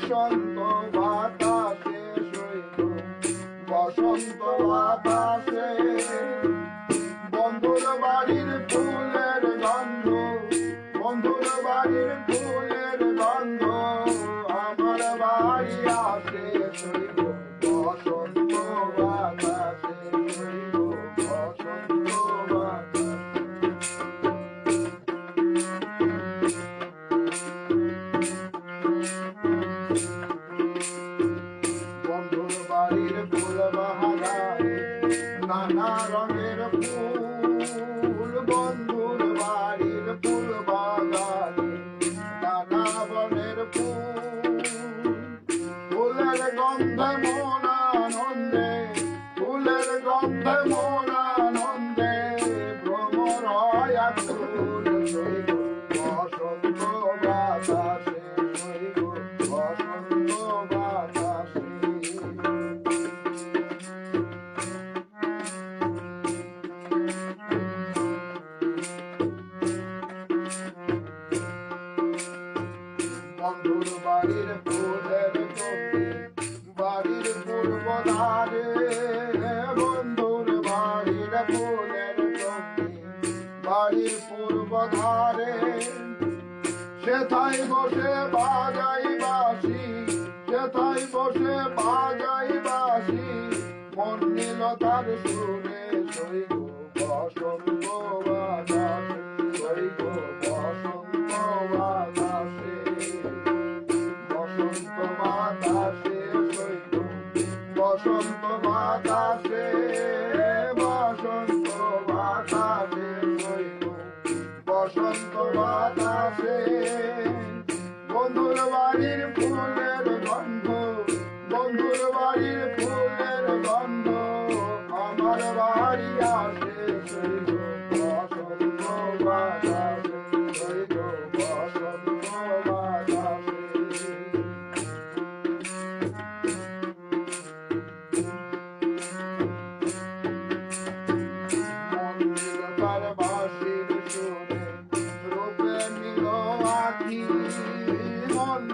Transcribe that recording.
বসন্ত বাতাসে সইব বসন্ত বাতাসে বন্ধুর বাড়ির ফুলের গন্ধ বন্ধুর বাড়ির ফুলের গন্ধ আমার বাড়ি আসে সইব বসন্ত বাতাসে সইব বসন্ত বাতাসে বন্ধুর বাড়ির ফুল বাহারে নানা রঙের ফুল বন্ধুর বাড়ির ফুল বাগানে নানা বনের ফুল ফুলের গন্ধে মন আনন্দে ফুলের গন্ধে মন আনন্দে ভ্রমর হয় আকুল সইব বসন্ত বাতাসে সইব বসন্ত বাতাসে বন্ধুর বাড়ির ফুলের গন্ধে বাড়ির পূর্ব ধারে বন্ধুর বাড়ির ফুলের গন্ধে বাড়ির পূর্ব ধারে সেথায় বসে বাজাই বাঁশি সেথায় বসে বাজাই বাঁশি মন নিল তার সুরে সইব বসন্ত বাতাসে সইব বসন্ত বাতাসে বসন্ত বাতাসে সইব বসন্ত বাতাসে বসন্ত বাতাসে সইব বসন্ত বাতাসে বন্ধুর বাড়ির ফুলের গন্ধ বন্ধুর বাড়ির ফুলের গন্ধ আমার বাড়ি আসে সইব বসন্ত বাতাসে সইব বসন্ত বাতাসে তার বাঁশির সুরে রূপে নিল আখি মন